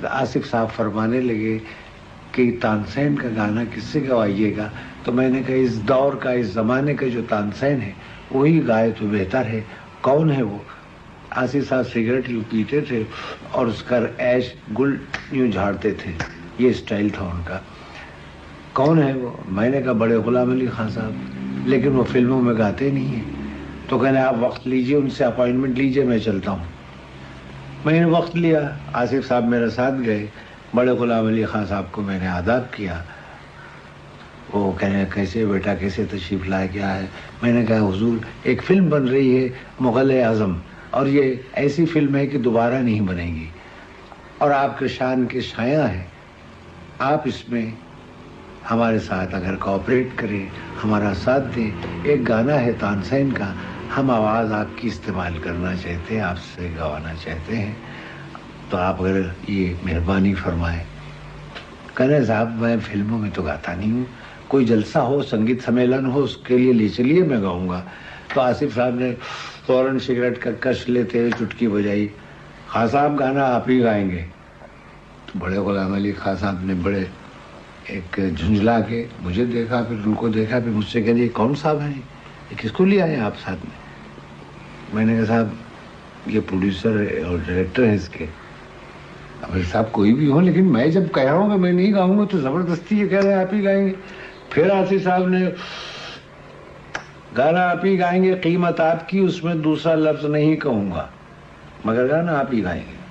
आसिफ साहब फरमाने लगे कि तानसेन का गाना किससे गवाइएगा, तो मैंने कहा इस दौर का, इस ज़माने का जो तानसेन है वही गाए तो बेहतर है। कौन है वो? आसिफ साहब सिगरेट पीते थे और उसका ऐश गुल यूँ झाड़ते थे, ये स्टाइल था उनका। कौन है वो? मैंने कहा बड़े गुलाम अली खान साहब, लेकिन वो फिल्मों में गाते नहीं हैं। तो कहने आप वक्त लीजिए, उनसे अपॉइंटमेंट लीजिए, मैं चलता हूँ। मैंने वक्त लिया, आसिफ साहब मेरे साथ गए, बड़े गुलाम अली खान साहब को मैंने आदाब किया। वो कहने कैसे बेटा, कैसे तशरीफ़ लाए, क्या है? मैंने कहा हुजूर एक फ़िल्म बन रही है मुग़ल आज़म, और ये ऐसी फिल्म है कि दोबारा नहीं बनेगी, और आपके शान के शाया हैं, आप इसमें हमारे साथ अगर कोऑपरेट करें, हमारा साथ दें। एक गाना है तानसेन का, हम आवाज़ आपकी इस्तेमाल करना चाहते हैं, आपसे गवाना चाहते हैं, तो आप अगर ये मेहरबानी फरमाएं। कहने साहब मैं फिल्मों में तो गाता नहीं हूँ, कोई जलसा हो, संगीत सम्मेलन हो, उसके लिए ले चलिए, मैं गाऊंगा। तो आसिफ साहब ने फौरन सिगरेट का कश लेते हुए चुटकी बजाई, खान साहब गाना आप ही गाएंगे। तो बड़े गुलाम अली खान साहब ने बड़े एक झुंझला के मुझे देखा, फिर उनको देखा, फिर मुझसे कह दिए कौन साहब हैं, ये किसको ले आए आप साथ में? मैंने कहा साहब ये प्रोड्यूसर और डायरेक्टर है इसके। अब साहब कोई भी हो, लेकिन मैं जब कह रहा हूँ कि मैं नहीं गाऊंगा तो ज़बरदस्ती ये कह रहे हैं आप ही गाएंगे। फिर आसिफ साहब ने गाना आप ही गाएंगे, कीमत आपकी, उसमें दूसरा लफ्ज़ नहीं कहूँगा, मगर गाना आप ही गाएंगे।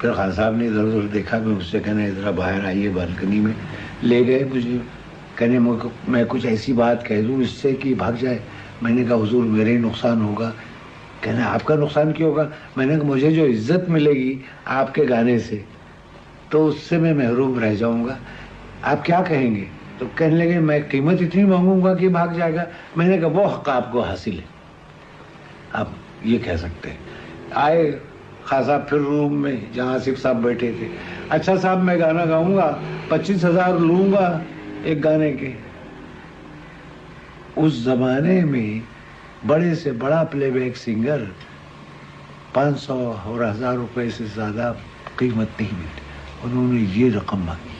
फिर खान साहब ने इधर उधर देखा, मैं मुझसे कहने ज़रा बाहर आइए, बालकनी में ले गए मुझे। कहने मैं कुछ ऐसी बात कह दूँ इससे कि भाग जाए। मैंने कहा हुजूर मेरे ही नुकसान होगा। कहने आपका नुकसान क्यों होगा? मैंने कहा मुझे जो इज्जत मिलेगी आपके गाने से, तो उससे मैं महरूम रह जाऊँगा, आप क्या कहेंगे? तो कहने लगे मैं कीमत इतनी मांगूंगा कि भाग जाएगा। मैंने कहा वो हक़ आपको हासिल है, आप ये कह सकते हैं। आए खान साहब फिर रूम में जहाँ आसिफ साहब बैठे थे। अच्छा साहब मैं गाना गाऊंगा, 25,000 लूँगा एक गाने के। उस जमाने में बड़े से बड़ा प्लेबैक सिंगर 500 और 1000 रुपए से ज़्यादा कीमत नहीं मिलती। उन्होंने ये रकम मांगी।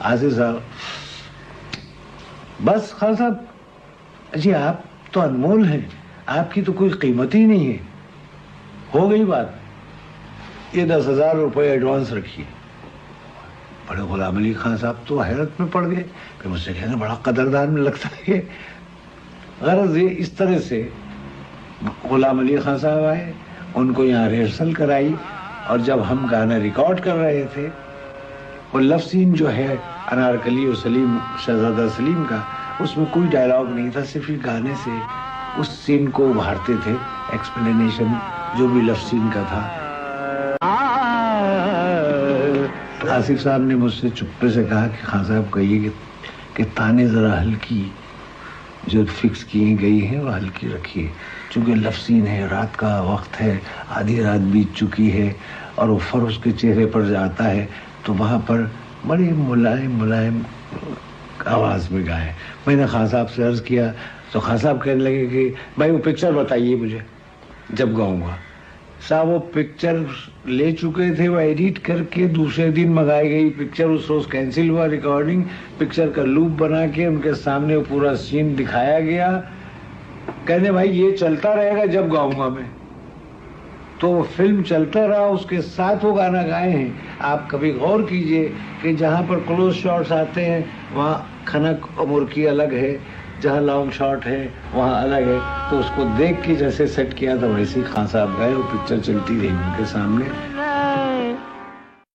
आसिफ साहब बस खान साहब जी आप तो अनमोल हैं, आपकी तो कोई कीमत ही नहीं है। हो गई बात, ये 10,000 रुपये एडवांस रखिए। बड़े गुलाम अली खान साहब तो हैरत में पड़ गए, फिर मुझसे कहने बड़ा कदरदान में लगता है। गरज ये इस तरह से गुलाम अली खान साहब आए, उनको यहाँ रिहर्सल कराई, और जब हम गाना रिकॉर्ड कर रहे थे, वो लव सीन जो है अनारकली और सलीम, शहजादा सलीम का, उसमें कोई डायलॉग नहीं था, सिर्फ गाने से उस सीन को उभारते थे, एक्सप्लेनेशन जो भी लव सीन का था। आसिफ साहब ने मुझसे चुप्पे से कहा कि खान साहब कहिए कि ताने ज़रा हल्की जो फिक्स की गई है वो हल्की रखिए, चूँकि लव सीन है, रात का वक्त है, आधी रात बीत चुकी है, और वो फर उसके चेहरे पर जाता है, तो वहाँ पर बड़ी मुलायम मुलायम आवाज़ में गाए। मैंने खान साहब से अर्ज़ किया, तो खान साहब कहने लगे कि भाई वो पिक्चर बताइए मुझे जब गाऊंगा। साहब वो पिक्चर ले चुके थे, वो एडिट करके दूसरे दिन मंगाई गई पिक्चर, उस रोज़ कैंसिल हुआ रिकॉर्डिंग, पिक्चर का लूप बना के उनके सामने वो पूरा सीन दिखाया गया। कहने भाई ये चलता रहेगा जब गाऊंगा मैं। तो वो फिल्म चलता रहा, उसके साथ वो गाना गाए हैं। आप कभी गौर कीजिए कि जहाँ पर क्लोज शॉट्स आते हैं वहाँ खनक और मुर्की अलग है, जहाँ लॉन्ग शॉट है वहाँ अलग है। तो उसको देख के जैसे सेट किया था वैसे ही खान साहब गए, वो पिक्चर चलती रही उनके सामने।